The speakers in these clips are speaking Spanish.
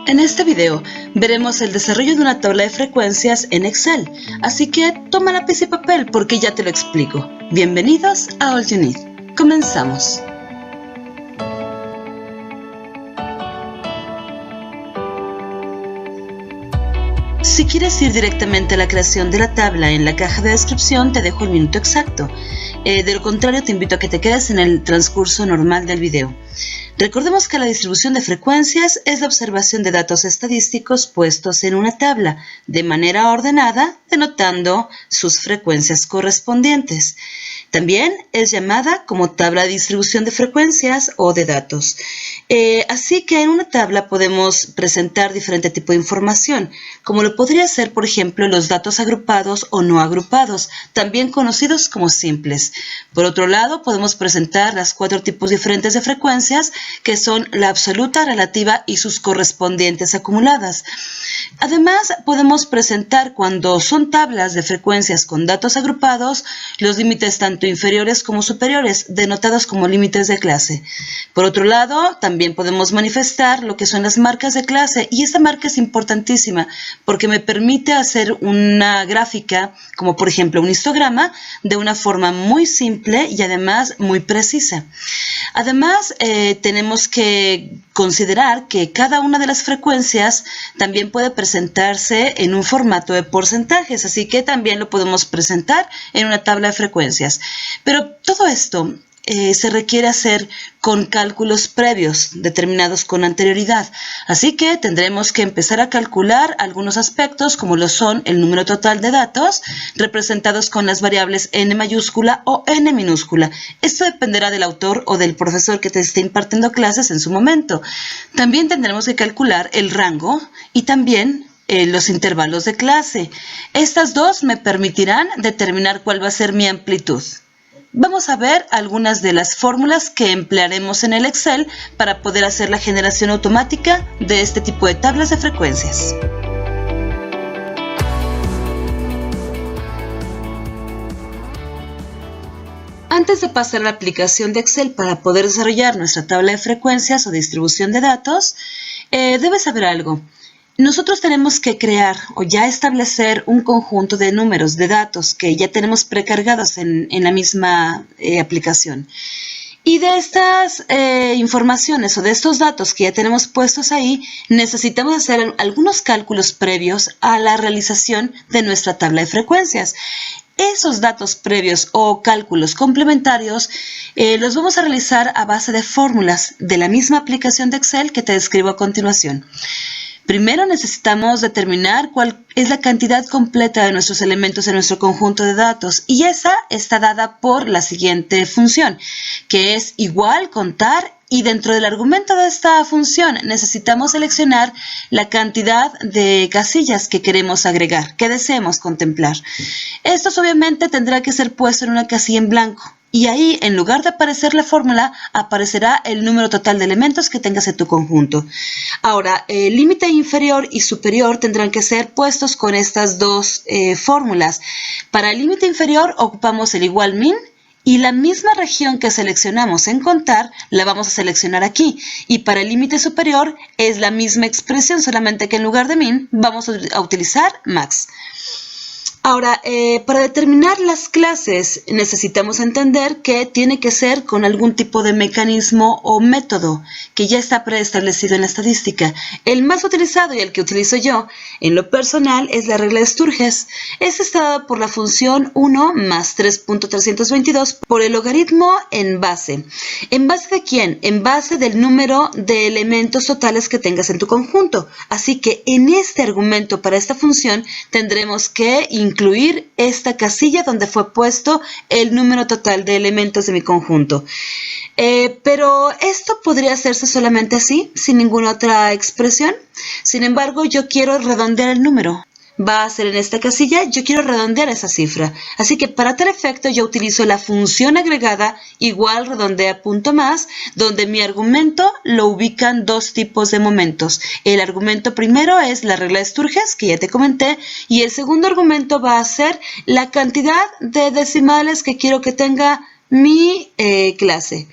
En este video veremos el desarrollo de una tabla de frecuencias en Excel, así que toma lápiz y papel porque ya te lo explico. Bienvenidos a All You Need. Comenzamos. Si quieres ir directamente a la creación de la tabla en la caja de descripción, te dejo el minuto exacto. De lo contrario, te invito a que te quedes en el transcurso normal del video. Recordemos que la distribución de frecuencias es la observación de datos estadísticos puestos en una tabla de manera ordenada, denotando sus frecuencias correspondientes. También es llamada como tabla de distribución de frecuencias o de datos. Así que en una tabla podemos presentar diferente tipo de información, como lo podría ser, por ejemplo, los datos agrupados o no agrupados, también conocidos como simples. Por otro lado, podemos presentar las 4 tipos diferentes de frecuencias, que son la absoluta, relativa y sus correspondientes acumuladas. Además, podemos presentar, cuando son tablas de frecuencias con datos agrupados, los límites tanto inferiores como superiores, denotados como límites de clase. Por otro lado, también podemos manifestar lo que son las marcas de clase, y esta marca es importantísima porque me permite hacer una gráfica, como por ejemplo un histograma, de una forma muy simple y además muy precisa. Además, tenemos que considerar que cada una de las frecuencias también puede presentarse en un formato de porcentajes, así que también lo podemos presentar en una tabla de frecuencias. Pero todo esto se requiere hacer con cálculos previos determinados con anterioridad. Así que tendremos que empezar a calcular algunos aspectos, como lo son el número total de datos, representados con las variables n mayúscula o n minúscula. Esto dependerá del autor o del profesor que te esté impartiendo clases en su momento. También tendremos que calcular el rango y también los intervalos de clase. Estas dos me permitirán determinar cuál va a ser mi amplitud. Vamos a ver algunas de las fórmulas que emplearemos en el Excel para poder hacer la generación automática de este tipo de tablas de frecuencias. Antes de pasar a la aplicación de Excel para poder desarrollar nuestra tabla de frecuencias o distribución de datos, debes saber algo. Nosotros tenemos que crear o ya establecer un conjunto de números, de datos que ya tenemos precargados en la misma aplicación. Y de estas informaciones o de estos datos que ya tenemos puestos ahí, necesitamos hacer algunos cálculos previos a la realización de nuestra tabla de frecuencias. Esos datos previos o cálculos complementarios los vamos a realizar a base de fórmulas de la misma aplicación de Excel que te describo a continuación. Primero necesitamos determinar cuál es la cantidad completa de nuestros elementos en nuestro conjunto de datos, y esa está dada por la siguiente función, que es igual contar, y dentro del argumento de esta función necesitamos seleccionar la cantidad de casillas que queremos agregar, que deseemos contemplar. Esto obviamente tendrá que ser puesto en una casilla en blanco. Y ahí, en lugar de aparecer la fórmula, aparecerá el número total de elementos que tengas en tu conjunto. Ahora, el límite inferior y superior tendrán que ser puestos con estas dos fórmulas. Para el límite inferior ocupamos el igual min, y la misma región que seleccionamos en contar la vamos a seleccionar aquí. Y para el límite superior es la misma expresión, solamente que en lugar de min vamos a utilizar max. Ahora, para determinar las clases necesitamos entender que tiene que ser con algún tipo de mecanismo o método que ya está preestablecido en la estadística. El más utilizado y el que utilizo yo en lo personal es la regla de Sturges. Esta está dada por la función 1 más 3.322 por el logaritmo en base. ¿En base de quién? En base del número de elementos totales que tengas en tu conjunto. Así que en este argumento para esta función tendremos que incluir esta casilla donde fue puesto el número total de elementos de mi conjunto. Pero esto podría hacerse solamente así, sin ninguna otra expresión. Sin embargo, yo quiero redondear el número. Va a ser en esta casilla, yo quiero redondear esa cifra. Así que para tal efecto yo utilizo la función agregada igual redondea punto más, donde mi argumento lo ubican dos tipos de momentos. El argumento primero es la regla de Sturges, que ya te comenté, y el segundo argumento va a ser la cantidad de decimales que quiero que tenga mi clase.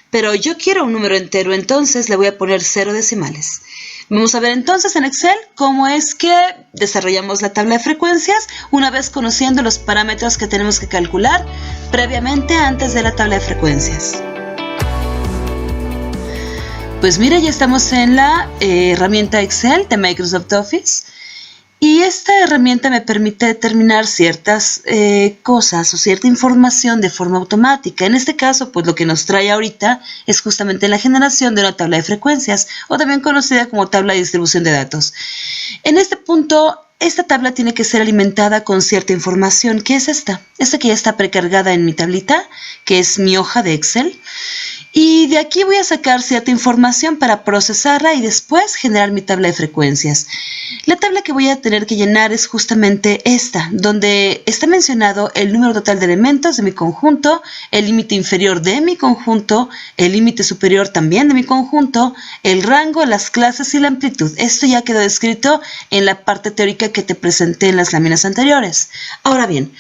Pero yo quiero un número entero, entonces le voy a poner 0 decimales. Vamos a ver entonces en Excel cómo es que desarrollamos la tabla de frecuencias una vez conociendo los parámetros que tenemos que calcular previamente antes de la tabla de frecuencias. Pues mira, ya estamos en la herramienta Excel de Microsoft Office. Y esta herramienta me permite determinar ciertas cosas o cierta información de forma automática. En este caso, pues lo que nos trae ahorita es justamente la generación de una tabla de frecuencias, o también conocida como tabla de distribución de datos. En este punto, esta tabla tiene que ser alimentada con cierta información, que es esta que ya está precargada en mi tablita, que es mi hoja de Excel. Y de aquí voy a sacar cierta información para procesarla y después generar mi tabla de frecuencias. La tabla que voy a tener que llenar es justamente esta, donde está mencionado el número total de elementos de mi conjunto, el límite inferior de mi conjunto, el límite superior también de mi conjunto, el rango, las clases y la amplitud. Esto ya quedó descrito en la parte teórica que te presenté en las láminas anteriores. Ahora bien,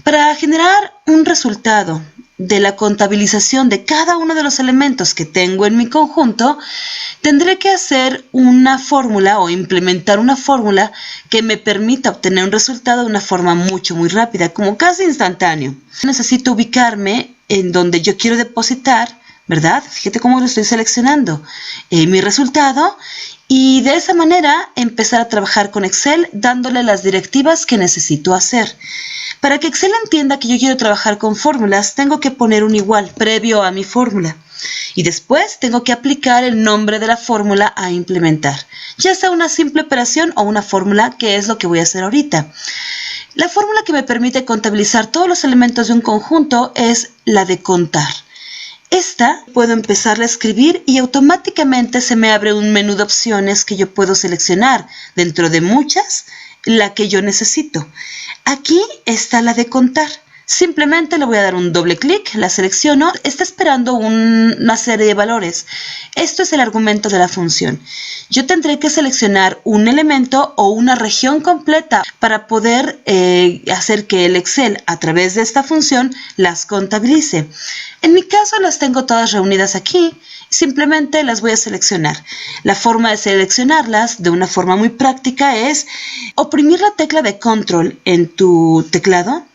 para generar un resultado de la contabilización de cada uno de los elementos que tengo en mi conjunto, tendré que hacer una fórmula o implementar una fórmula que me permita obtener un resultado de una forma muy rápida, como casi instantáneo. Necesito ubicarme en donde yo quiero depositar, ¿verdad? Fíjate cómo lo estoy seleccionando, mi resultado, y de esa manera empezar a trabajar con Excel dándole las directivas que necesito hacer. Para que Excel entienda que yo quiero trabajar con fórmulas, tengo que poner un igual previo a mi fórmula. Y después tengo que aplicar el nombre de la fórmula a implementar, ya sea una simple operación o una fórmula, que es lo que voy a hacer ahorita. La fórmula que me permite contabilizar todos los elementos de un conjunto es la de contar. Esta puedo empezar a escribir y automáticamente se me abre un menú de opciones que yo puedo seleccionar, dentro de muchas, la que yo necesito. Aquí está la de contar. Simplemente le voy a dar un doble clic, la selecciono, está esperando una serie de valores. Esto es el argumento de la función. Yo tendré que seleccionar un elemento o una región completa para poder hacer que el Excel, a través de esta función, las contabilice. En mi caso las tengo todas reunidas aquí. Simplemente las voy a seleccionar. La forma de seleccionarlas de una forma muy práctica es oprimir la tecla de control en tu teclado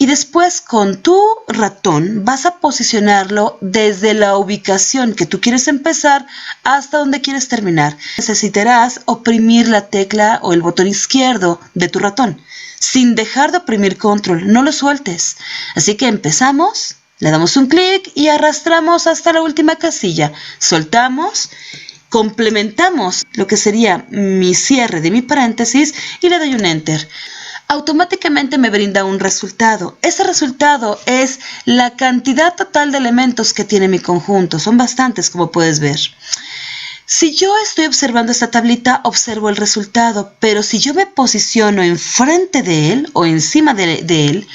y después con tu ratón vas a posicionarlo desde la ubicación que tú quieres empezar hasta donde quieres terminar. Necesitarás oprimir la tecla o el botón izquierdo de tu ratón sin dejar de oprimir control, no lo sueltes. Así que empezamos. Le damos un clic y arrastramos hasta la última casilla. Soltamos, complementamos lo que sería mi cierre de mi paréntesis y le doy un Enter. Automáticamente me brinda un resultado. Ese resultado es la cantidad total de elementos que tiene mi conjunto. Son bastantes, como puedes ver. Si yo estoy observando esta tablita, observo el resultado, pero si yo me posiciono enfrente de él o encima de él,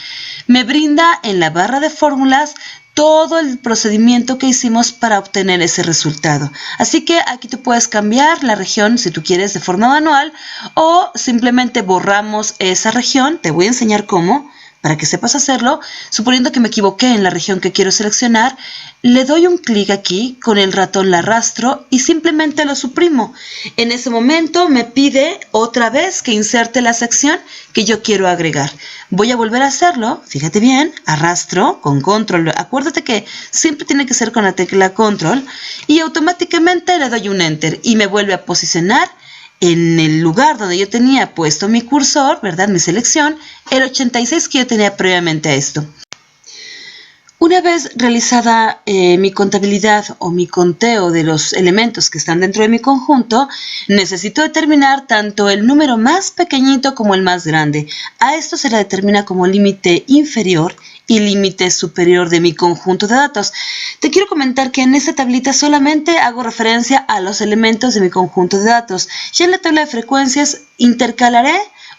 me brinda en la barra de fórmulas todo el procedimiento que hicimos para obtener ese resultado. Así que aquí tú puedes cambiar la región si tú quieres de forma manual o simplemente borramos esa región. Te voy a enseñar cómo, para que sepas hacerlo. Suponiendo que me equivoqué en la región que quiero seleccionar, le doy un clic aquí, con el ratón la arrastro y simplemente lo suprimo. En ese momento me pide otra vez que inserte la sección que yo quiero agregar. Voy a volver a hacerlo, fíjate bien, arrastro con control. Acuérdate que siempre tiene que ser con la tecla control y automáticamente le doy un enter y me vuelve a posicionar en el lugar donde yo tenía puesto mi cursor, ¿verdad? Mi selección, el 86 que yo tenía previamente a esto. Una vez realizada mi contabilidad o mi conteo de los elementos que están dentro de mi conjunto, necesito determinar tanto el número más pequeñito como el más grande. A esto se le determina como límite inferior y límite superior de mi conjunto de datos. Te quiero comentar que en esta tablita solamente hago referencia a los elementos de mi conjunto de datos. Ya en la tabla de frecuencias intercalaré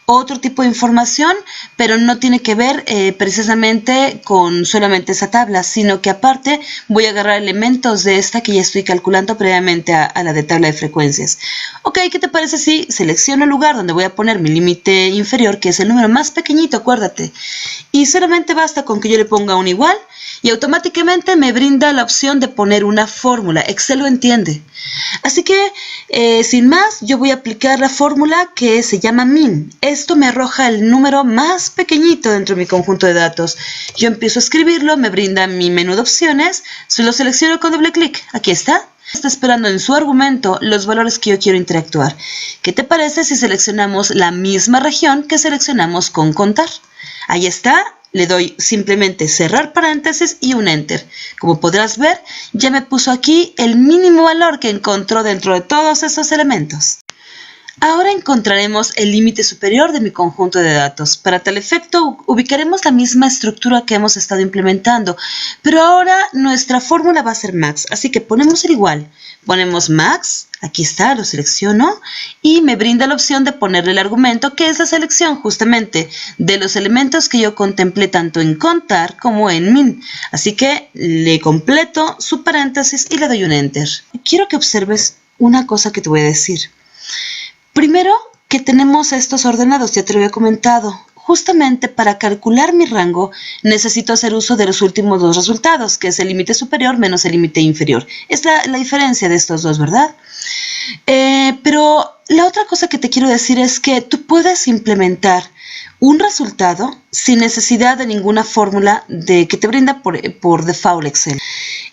otro tipo de información, pero no tiene que ver precisamente con solamente esa tabla, sino que aparte voy a agarrar elementos de esta que ya estoy calculando previamente a la de tabla de frecuencias. Ok, ¿qué te parece si selecciono el lugar donde voy a poner mi límite inferior, que es el número más pequeñito, acuérdate? Y solamente basta con que yo le ponga un igual y automáticamente me brinda la opción de poner una fórmula. Excel lo entiende. Así que, sin más, yo voy a aplicar la fórmula que se llama min. Esto me arroja el número más pequeñito dentro de mi conjunto de datos. Yo empiezo a escribirlo, me brinda mi menú de opciones, lo selecciono con doble clic. Aquí está. Está esperando en su argumento los valores que yo quiero interactuar. ¿Qué te parece si seleccionamos la misma región que seleccionamos con contar? Ahí está. Le doy simplemente cerrar paréntesis y un enter. Como podrás ver, ya me puso aquí el mínimo valor que encontró dentro de todos esos elementos. Ahora encontraremos el límite superior de mi conjunto de datos. Para tal efecto, ubicaremos la misma estructura que hemos estado implementando, pero ahora nuestra fórmula va a ser max, así que ponemos el igual. Ponemos max, aquí está, lo selecciono, y me brinda la opción de ponerle el argumento, que es la selección justamente de los elementos que yo contemplé tanto en contar como en min. Así que le completo su paréntesis y le doy un enter. Quiero que observes una cosa que te voy a decir. Primero, que tenemos estos ordenados, ya te lo había comentado. Justamente para calcular mi rango, necesito hacer uso de los últimos dos resultados, que es el límite superior menos el límite inferior. Es la diferencia de estos dos, ¿verdad? Pero la otra cosa que te quiero decir es que tú puedes implementar un resultado sin necesidad de ninguna fórmula que te brinda por default Excel.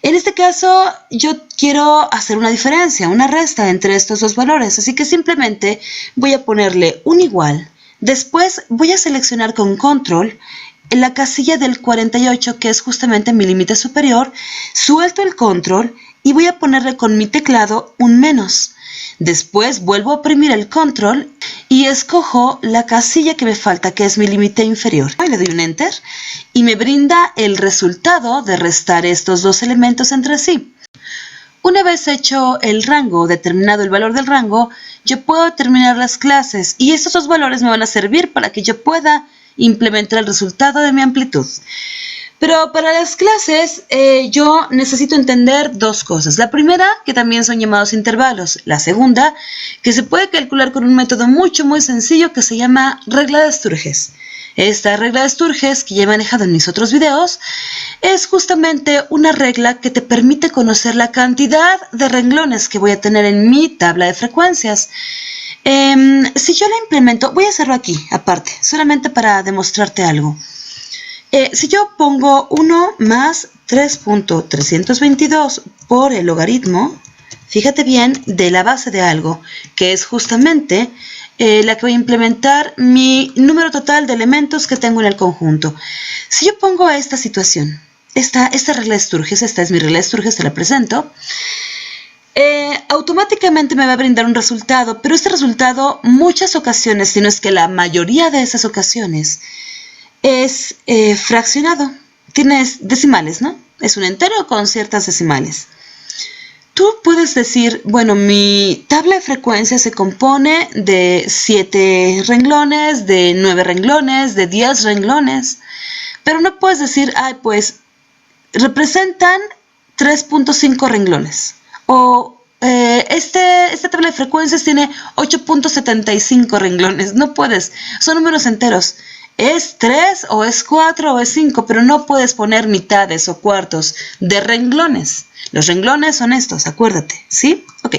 En este caso, yo quiero hacer una diferencia, una resta entre estos dos valores, así que simplemente voy a ponerle un igual. Después voy a seleccionar con control en la casilla del 48, que es justamente mi límite superior, suelto el control y voy a ponerle con mi teclado un menos. Después vuelvo a oprimir el control y escojo la casilla que me falta, que es mi límite inferior. Le doy un enter y me brinda el resultado de restar estos dos elementos entre sí. Una vez hecho el rango, determinado el valor del rango, yo puedo determinar las clases y estos dos valores me van a servir para que yo pueda implementar el resultado de mi amplitud. Pero para las clases yo necesito entender dos cosas. La primera, que también son llamados intervalos. La segunda, que se puede calcular con un método muy sencillo que se llama regla de Sturges. Esta regla de Sturges, que ya he manejado en mis otros videos, es justamente una regla que te permite conocer la cantidad de renglones que voy a tener en mi tabla de frecuencias. Si yo la implemento, voy a hacerlo aquí, aparte, solamente para demostrarte algo. Si yo pongo 1 más 3.322 por el logaritmo, fíjate bien, de la base de algo, que es justamente la que voy a implementar mi número total de elementos que tengo en el conjunto. Si yo pongo esta situación, esta regla de Sturges, esta es mi regla de Sturges, te la presento, automáticamente me va a brindar un resultado, pero este resultado muchas ocasiones, si no es que la mayoría de esas ocasiones, es fraccionado. Tienes decimales, ¿no? Es un entero con ciertas decimales. Tú puedes decir, bueno, mi tabla de frecuencias se compone de 7 renglones, de 9 renglones, de 10 renglones, pero no puedes decir, pues representan 3.5 renglones, o esta tabla de frecuencias tiene 8.75 renglones. No puedes, son números enteros. Es 3 o es 4 o es 5, pero no puedes poner mitades o cuartos de renglones. Los renglones son estos, acuérdate, ¿sí? Ok.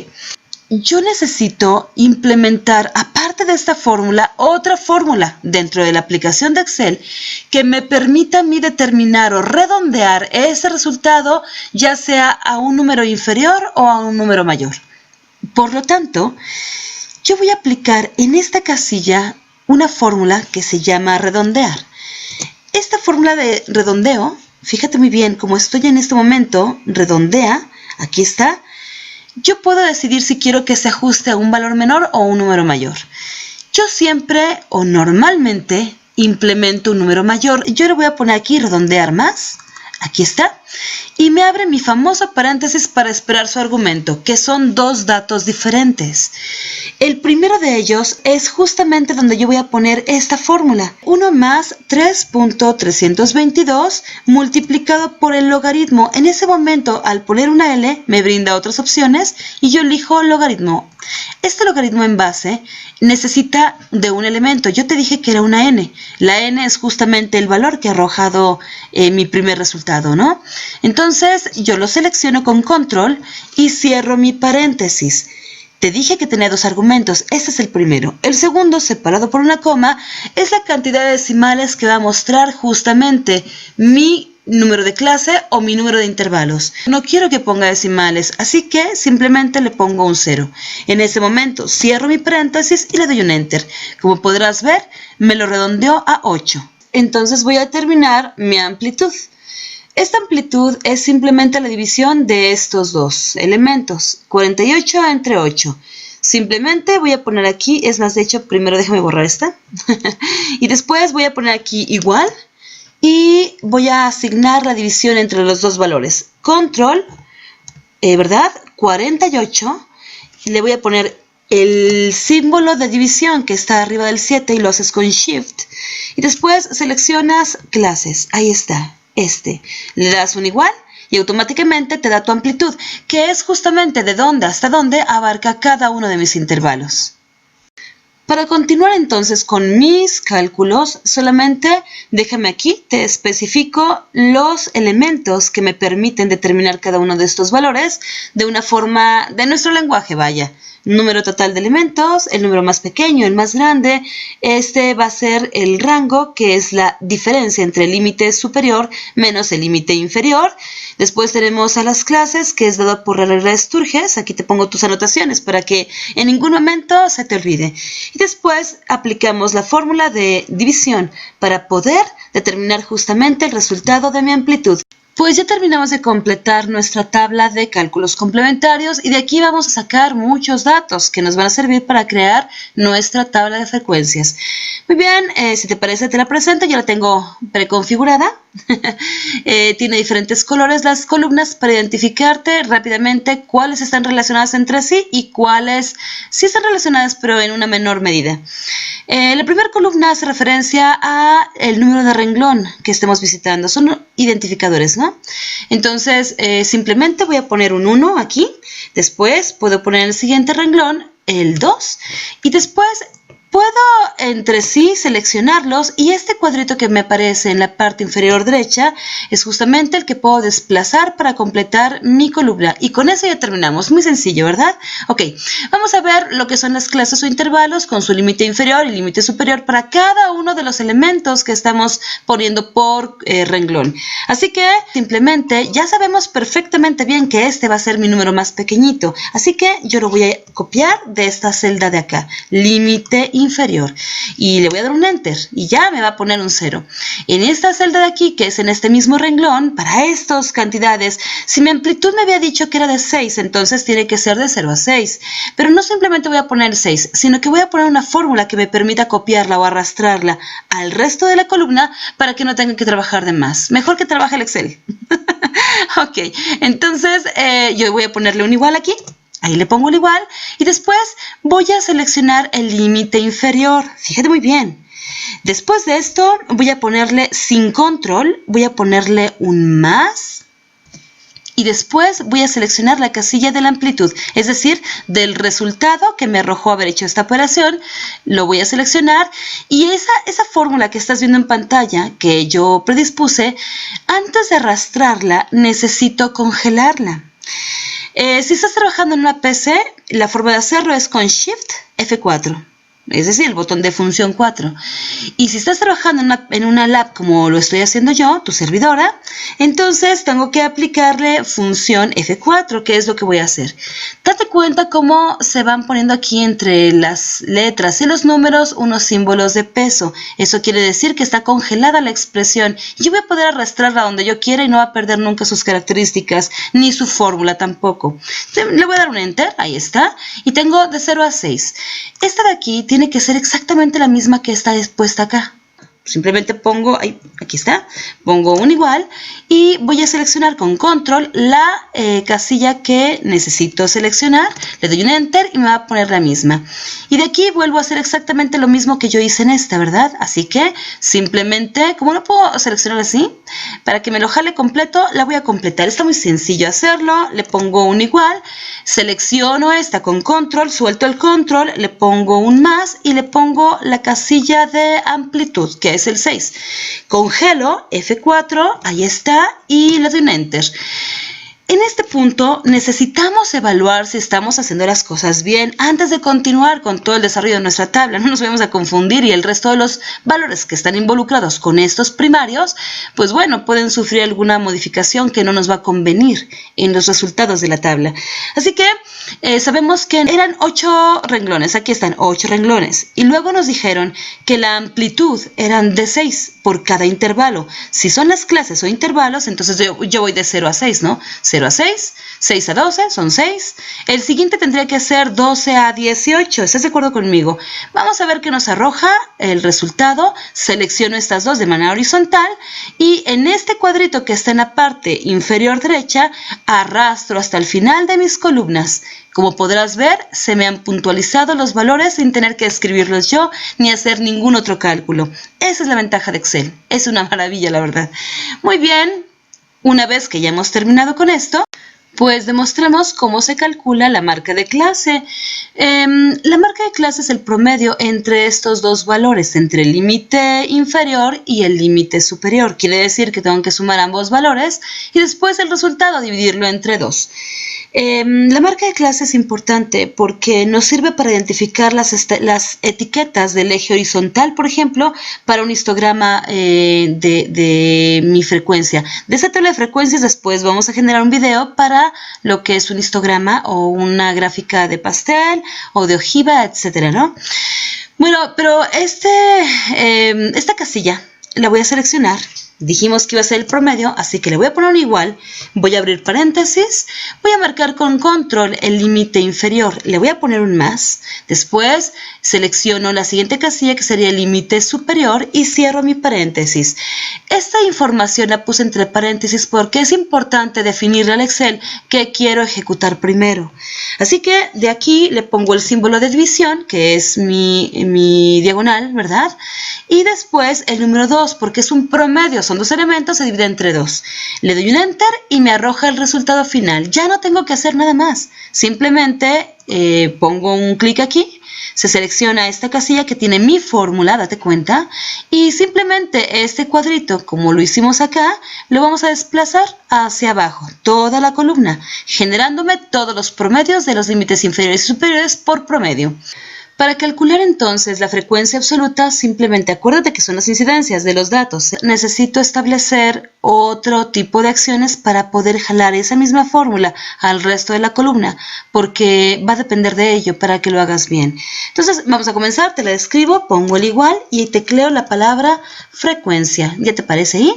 Yo necesito implementar, aparte de esta fórmula, otra fórmula dentro de la aplicación de Excel que me permita a mí determinar o redondear ese resultado, ya sea a un número inferior o a un número mayor. Por lo tanto, yo voy a aplicar en esta casilla una fórmula que se llama redondear. Esta fórmula de redondeo, fíjate muy bien, como estoy en este momento, redondea, aquí está. Yo puedo decidir si quiero que se ajuste a un valor menor o un número mayor. Yo siempre o normalmente implemento un número mayor. Yo le voy a poner aquí redondear más. Aquí está. y me abre mi famoso paréntesis para esperar su argumento, que son dos datos diferentes. El primero de ellos es justamente donde yo voy a poner esta fórmula. 1 más 3.322 multiplicado por el logaritmo. En ese momento, al poner una L, me brinda otras opciones y yo elijo logaritmo. Este logaritmo en base necesita de un elemento. Yo te dije que era una n. La n es justamente el valor que ha arrojado mi primer resultado, ¿no? Entonces yo lo selecciono con control y cierro mi paréntesis. Te dije que tenía dos argumentos. Este es el primero. El segundo, separado por una coma, es la cantidad de decimales que va a mostrar justamente mi número de clase o mi número de intervalos. No quiero que ponga decimales, así que simplemente le pongo un 0. En ese momento cierro mi paréntesis y le doy un enter. Como podrás ver, me lo redondeó a 8. Entonces voy a terminar mi amplitud. Esta amplitud es simplemente la división de estos dos elementos, 48 entre 8. Simplemente voy a poner aquí, es más, de hecho, primero déjame borrar esta. Y después voy a poner aquí igual. Y voy a asignar la división entre los dos valores. Control, ¿verdad? 48. Y le voy a poner el símbolo de división que está arriba del 7 y lo haces con Shift. Y después seleccionas clases. Ahí está, este. Le das un igual y automáticamente te da tu amplitud, que es justamente de dónde hasta dónde abarca cada uno de mis intervalos. Para continuar entonces con mis cálculos, solamente déjame aquí, te especifico los elementos que me permiten determinar cada uno de estos valores de una forma de nuestro lenguaje, vaya. Número total de elementos, el número más pequeño, el más grande. Este va a ser el rango, que es la diferencia entre el límite superior menos el límite inferior. Después tenemos a las clases, que es dado por la regla de Sturges. Aquí te pongo tus anotaciones para que en ningún momento se te olvide. Y después aplicamos la fórmula de división para poder determinar justamente el resultado de mi amplitud. Pues ya terminamos de completar nuestra tabla de cálculos complementarios y de aquí vamos a sacar muchos datos que nos van a servir para crear nuestra tabla de frecuencias. Muy bien, si te parece te la presento, ya la tengo preconfigurada. Tiene diferentes colores las columnas para identificarte rápidamente cuáles están relacionadas entre sí y cuáles sí están relacionadas pero en una menor medida. La primera columna hace referencia a el número de renglón que estemos visitando, son identificadores, ¿no? Entonces simplemente voy a poner un 1 aquí, después puedo poner en el siguiente renglón el 2 y después puedo entre sí seleccionarlos y este cuadrito que me aparece en la parte inferior derecha es justamente el que puedo desplazar para completar mi columna. Y con eso ya terminamos. Muy sencillo, ¿verdad? Ok, vamos a ver lo que son las clases o intervalos con su límite inferior y límite superior para cada uno de los elementos que estamos poniendo por renglón. Así que simplemente ya sabemos perfectamente bien que este va a ser mi número más pequeñito. Así que yo lo voy a copiar de esta celda de acá. Límite inferior y le voy a dar un enter y ya me va a poner un 0. En esta celda de aquí, que es en este mismo renglón, para estas cantidades, si mi amplitud me había dicho que era de 6, entonces tiene que ser de 0 a 6. Pero no simplemente voy a poner 6, sino que voy a poner una fórmula que me permita copiarla o arrastrarla al resto de la columna para que no tenga que trabajar de más. Mejor que trabaje el Excel. Ok, entonces yo voy a ponerle un igual aquí. Ahí le pongo el igual y después voy a seleccionar el límite inferior. Fíjate muy bien. Después de esto voy a ponerle sin control, voy a ponerle un más y después voy a seleccionar la casilla de la amplitud, es decir, del resultado que me arrojó haber hecho esta operación, lo voy a seleccionar y esa fórmula que estás viendo en pantalla que yo predispuse, antes de arrastrarla necesito congelarla. Si estás trabajando en una PC, la forma de hacerlo es con Shift F4, es decir, el botón de función 4. Y si estás trabajando en una lab como lo estoy haciendo yo, tu servidora, entonces tengo que aplicarle función F4, que es lo que voy a hacer. Date cuenta cómo se van poniendo aquí entre las letras y los números unos símbolos de peso. Eso quiere decir que está congelada la expresión. Yo voy a poder arrastrarla donde yo quiera y no va a perder nunca sus características, ni su fórmula tampoco. Le voy a dar un enter, ahí está, y tengo de 0 a 6. Esta de aquí tiene que ser exactamente la misma que está expuesta acá. simplemente pongo, aquí está, pongo un igual y voy a seleccionar con control la casilla que necesito seleccionar, le doy un enter y me va a poner la misma. Y de aquí vuelvo a hacer exactamente lo mismo que yo hice en esta, ¿verdad? Así que simplemente, como no puedo seleccionar así, para que me lo jale completo, la voy a completar. Está muy sencillo hacerlo, le pongo un igual, selecciono esta con control, suelto el control, le pongo un más y le pongo la casilla de amplitud, que es el 6. Congelo, F4, ahí está, y le doy un enter. En este punto necesitamos evaluar si estamos haciendo las cosas bien antes de continuar con todo el desarrollo de nuestra tabla. No nos vayamos a confundir y el resto de los valores que están involucrados con estos primarios, pues bueno, pueden sufrir alguna modificación que no nos va a convenir en los resultados de la tabla. Así que sabemos que eran 8 renglones, aquí están 8 renglones. Y luego nos dijeron que la amplitud eran de 6 por cada intervalo. Si son las clases o intervalos, entonces yo voy de 0 a 6, ¿no? 0 a 6, 6 a 12, son 6. El siguiente tendría que ser 12 a 18. ¿Estás de acuerdo conmigo? Vamos a ver qué nos arroja el resultado. Selecciono estas dos de manera horizontal y en este cuadrito que está en la parte inferior derecha, arrastro hasta el final de mis columnas. Como podrás ver, se me han puntualizado los valores sin tener que escribirlos yo ni hacer ningún otro cálculo. Esa es la ventaja de Excel. Es una maravilla, la verdad. Muy bien. Una vez que ya hemos terminado con esto, pues demostremos cómo se calcula la marca de clase. La marca de clase es el promedio entre estos dos valores, entre el límite inferior y el límite superior. Quiere decir que tengo que sumar ambos valores y después el resultado dividirlo entre 2. La marca de clase es importante porque nos sirve para identificar las etiquetas del eje horizontal, por ejemplo, para un histograma de mi frecuencia. De esa tabla de frecuencias después vamos a generar un video para lo que es un histograma o una gráfica de pastel o de ojiva, etcétera, ¿no? Bueno, pero esta casilla la voy a seleccionar. Dijimos que iba a ser el promedio, así que le voy a poner un igual, voy a abrir paréntesis, voy a marcar con control el límite inferior, le voy a poner un más, después selecciono la siguiente casilla que sería el límite superior y cierro mi paréntesis. Esta información la puse entre paréntesis porque es importante definirle al Excel qué quiero ejecutar primero. Así que de aquí le pongo el símbolo de división, que es mi diagonal, ¿verdad? Y después el número 2, porque es un promedio, son dos elementos, se divide entre 2. Le doy un enter y me arroja el resultado final. Ya no tengo que hacer nada más. Simplemente pongo un clic aquí, se selecciona esta casilla que tiene mi fórmula, date cuenta, y simplemente este cuadrito, como lo hicimos acá, lo vamos a desplazar hacia abajo, toda la columna, generándome todos los promedios de los límites inferiores y superiores por promedio. Para calcular entonces la frecuencia absoluta, simplemente acuérdate que son las incidencias de los datos. Necesito establecer otro tipo de acciones para poder jalar esa misma fórmula al resto de la columna, porque va a depender de ello para que lo hagas bien. Entonces vamos a comenzar, te la describo, pongo el igual y tecleo la palabra frecuencia. ¿Ya te aparece ahí?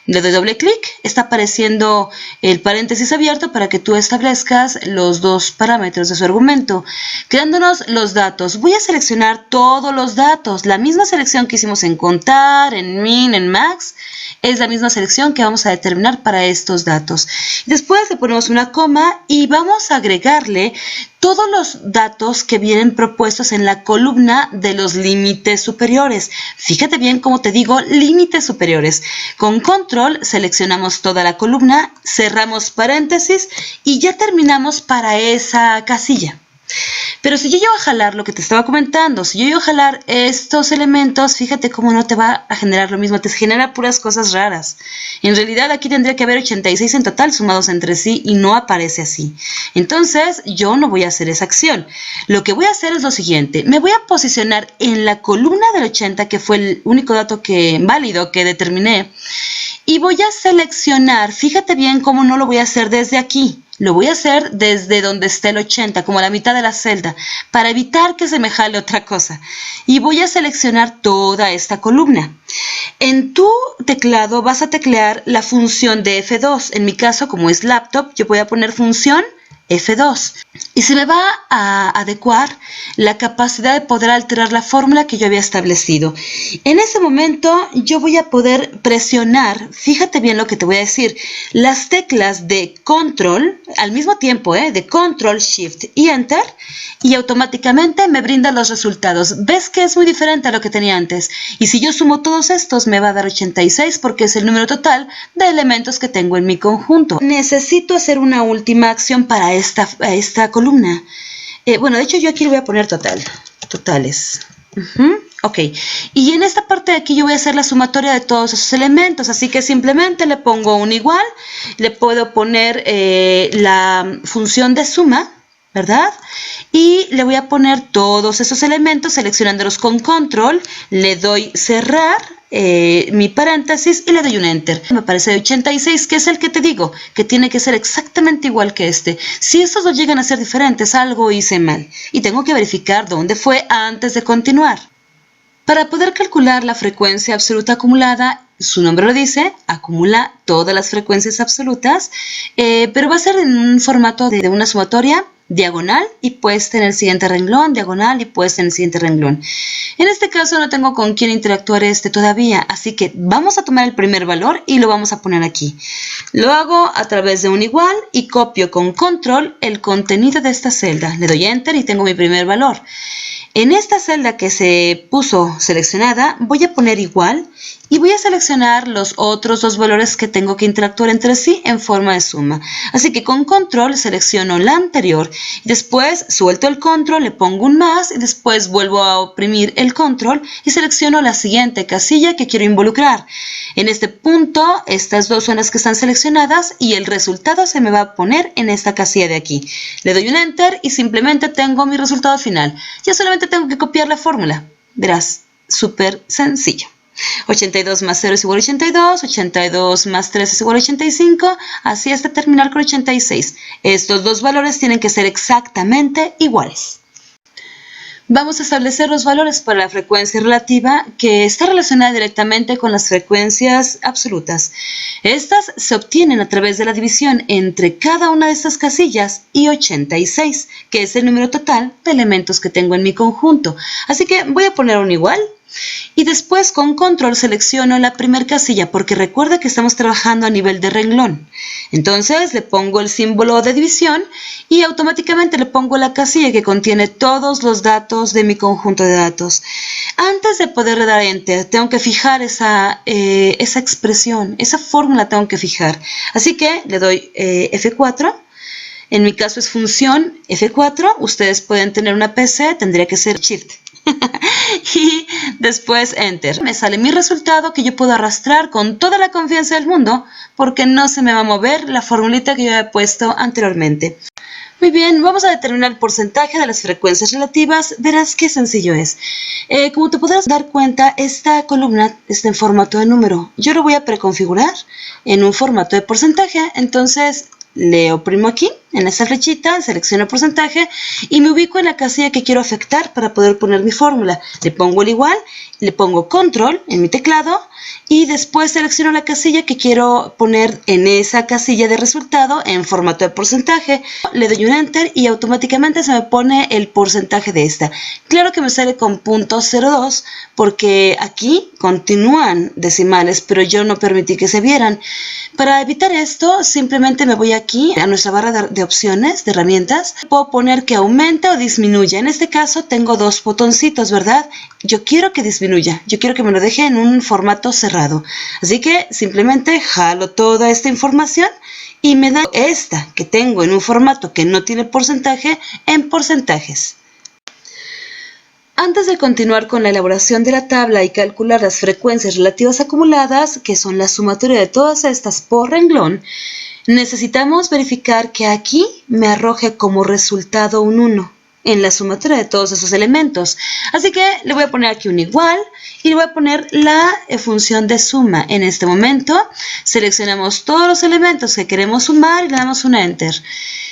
Le doy doble clic, está apareciendo el paréntesis abierto para que tú establezcas los dos parámetros de su argumento. Quedándonos los datos, voy a seleccionar todos los datos. La misma selección que hicimos en contar, en min, en max, es la misma selección que vamos a determinar para estos datos. Después le ponemos una coma y vamos a agregarle todos los datos que vienen propuestos en la columna de los límites superiores. Fíjate bien cómo te digo, límites superiores. Con control seleccionamos toda la columna, cerramos paréntesis y ya terminamos para esa casilla. Pero si yo llego a jalar lo que te estaba comentando, si yo llego a jalar estos elementos, fíjate cómo no te va a generar lo mismo, te genera puras cosas raras. En realidad aquí tendría que haber 86 en total sumados entre sí y no aparece así. Entonces yo no voy a hacer esa acción. Lo que voy a hacer es lo siguiente, me voy a posicionar en la columna del 80, que fue el único dato válido que determiné, y voy a seleccionar, fíjate bien cómo no lo voy a hacer desde aquí. Lo voy a hacer desde donde esté el 80, como a la mitad de la celda, para evitar que se me jale otra cosa. Y voy a seleccionar toda esta columna. En tu teclado vas a teclear la función de F2. En mi caso, como es laptop, yo voy a poner función F2. Y se me va a adecuar la capacidad de poder alterar la fórmula que yo había establecido. En ese momento yo voy a poder presionar, fíjate bien lo que te voy a decir, las teclas de Control, al mismo tiempo, de Control, Shift y Enter, y automáticamente me brinda los resultados. ¿Ves que es muy diferente a lo que tenía antes? Y si yo sumo todos estos me va a dar 86 porque es el número total de elementos que tengo en mi conjunto. Necesito hacer una última acción para esta columna. Bueno, de hecho yo aquí le voy a poner totales. Ok, y en esta parte de aquí yo voy a hacer la sumatoria de todos esos elementos, así que simplemente le pongo un igual, le puedo poner la función de suma, ¿verdad? Y le voy a poner todos esos elementos seleccionándolos con control, le doy cerrar mi paréntesis y le doy un enter. Me aparece 86, que es el que te digo, que tiene que ser exactamente igual que este. Si estos dos llegan a ser diferentes, algo hice mal y tengo que verificar dónde fue antes de continuar. Para poder calcular la frecuencia absoluta acumulada, su nombre lo dice, acumula todas las frecuencias absolutas, pero va a ser en un formato de una sumatoria diagonal y puesta en el siguiente renglón, diagonal y puesta en el siguiente renglón. En este caso no tengo con quién interactuar todavía, así que vamos a tomar el primer valor y lo vamos a poner aquí. Lo hago a través de un igual y copio con control el contenido de esta celda. Le doy enter y tengo mi primer valor. En esta celda que se puso seleccionada voy a poner igual y voy a seleccionar los otros dos valores que tengo que interactuar entre sí en forma de suma. Así que con control selecciono la anterior, después suelto el control, le pongo un más y después vuelvo a oprimir el control y selecciono la siguiente casilla que quiero involucrar. En este punto estas dos son las que están seleccionadas y el resultado se me va a poner en esta casilla de aquí. Le doy un enter y simplemente tengo mi resultado final. Ya solamente tengo que copiar la fórmula. Verás, súper sencillo. 82 más 0 es igual a 82, 82 más 3 es igual a 85, así hasta terminar con 86. Estos dos valores tienen que ser exactamente iguales. Vamos a establecer los valores para la frecuencia relativa que está relacionada directamente con las frecuencias absolutas. Estas se obtienen a través de la división entre cada una de estas casillas y 86, que es el número total de elementos que tengo en mi conjunto. Así que voy a poner un igual. Y después con control selecciono la primera casilla porque recuerda que estamos trabajando a nivel de renglón. Entonces le pongo el símbolo de división y automáticamente le pongo la casilla que contiene todos los datos de mi conjunto de datos. Antes de poder dar enter tengo que fijar esa expresión, esa fórmula tengo que fijar. Así que le doy F4. En mi caso es función F4. Ustedes pueden tener una PC, tendría que ser Shift. Y después Enter. Me sale mi resultado que yo puedo arrastrar con toda la confianza del mundo porque no se me va a mover la formulita que yo había puesto anteriormente. Muy bien, vamos a determinar el porcentaje de las frecuencias relativas. Verás qué sencillo es. Como te podrás dar cuenta, esta columna está en formato de número. Yo lo voy a preconfigurar en un formato de porcentaje. Entonces le oprimo aquí, en esta flechita, selecciono porcentaje y me ubico en la casilla que quiero afectar para poder poner mi fórmula. Le pongo el igual, le pongo control en mi teclado y después selecciono la casilla que quiero poner en esa casilla de resultado en formato de porcentaje. Le doy un enter y automáticamente se me pone el porcentaje de esta. Claro que me sale con .02 porque aquí continúan decimales, pero yo no permití que se vieran. Para evitar esto, simplemente me voy aquí a nuestra barra de opciones, de herramientas. Puedo poner que aumente o disminuya. En este caso tengo dos botoncitos, ¿verdad? Yo quiero que disminuya. Yo quiero que me lo deje en un formato cerrado. Así que simplemente jalo toda esta información y me da esta que tengo en un formato que no tiene porcentaje en porcentajes. Antes de continuar con la elaboración de la tabla y calcular las frecuencias relativas acumuladas, que son la sumatoria de todas estas por renglón, necesitamos verificar que aquí me arroje como resultado un 1 en la sumatoria de todos esos elementos. Así que le voy a poner aquí un igual y le voy a poner la función de suma. En este momento seleccionamos todos los elementos que queremos sumar y le damos un enter.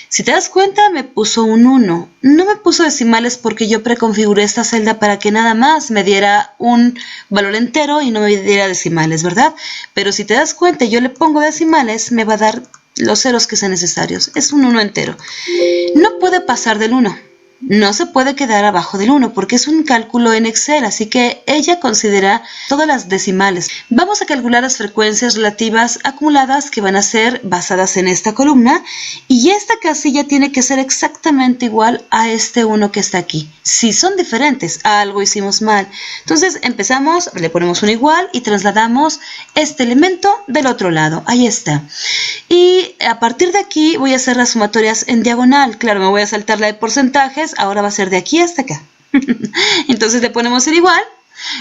Si te das cuenta, me puso un 1. No me puso decimales porque yo preconfiguré esta celda para que nada más me diera un valor entero y no me diera decimales, ¿verdad? Pero si te das cuenta y yo le pongo decimales, me va a dar los ceros que sean necesarios. Es un 1 entero. No puede pasar del 1. No se puede quedar abajo del 1 porque es un cálculo en Excel, así que ella considera todas las decimales. Vamos a calcular las frecuencias relativas acumuladas que van a ser basadas en esta columna y esta casilla tiene que ser exactamente igual a este 1 que está aquí. Si son diferentes, algo hicimos mal. Entonces empezamos, le ponemos un igual y trasladamos este elemento del otro lado. Ahí está. Y a partir de aquí voy a hacer las sumatorias en diagonal. Claro, me voy a saltar la de porcentajes. Ahora va a ser de aquí hasta acá. Entonces le ponemos el igual,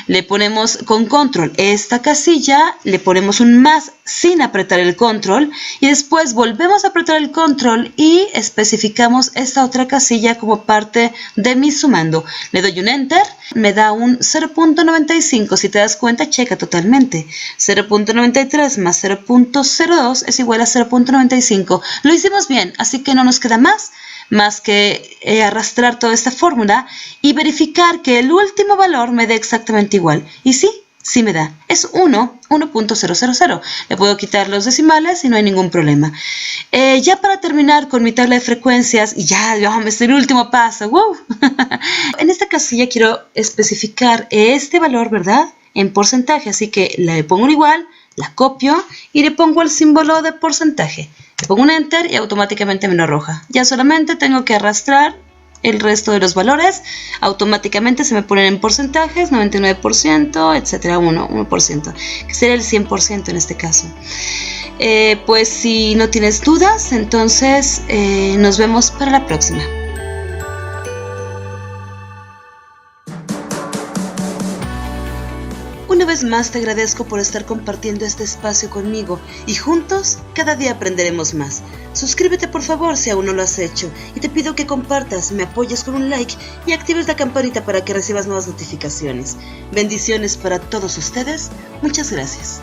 le ponemos con control esta casilla, le ponemos un más sin apretar el control y después volvemos a apretar el control y especificamos esta otra casilla como parte de mi sumando. Le doy un enter, me da un 0.95, si te das cuenta checa totalmente. 0.93 más 0.02 es igual a 0.95. Lo hicimos bien, así que no nos queda más que arrastrar toda esta fórmula y verificar que el último valor me dé exactamente igual. Y sí me da. Es 1.000. Le puedo quitar los decimales y no hay ningún problema. Ya para terminar con mi tabla de frecuencias, y ya, es el último paso. ¡Wow! En esta casilla quiero especificar este valor, ¿verdad? En porcentaje, así que le pongo un igual, la copio y le pongo el símbolo de porcentaje. Le pongo un enter y automáticamente me lo arroja. Ya solamente tengo que arrastrar el resto de los valores. Automáticamente se me ponen en porcentajes, 99%, etcétera, 1%, que sería el 100% en este caso. Pues si no tienes dudas, entonces nos vemos para la próxima. Una vez más te agradezco por estar compartiendo este espacio conmigo y juntos cada día aprenderemos más. Suscríbete por favor si aún no lo has hecho y te pido que compartas, me apoyes con un like y actives la campanita para que recibas nuevas notificaciones. Bendiciones para todos ustedes. Muchas gracias.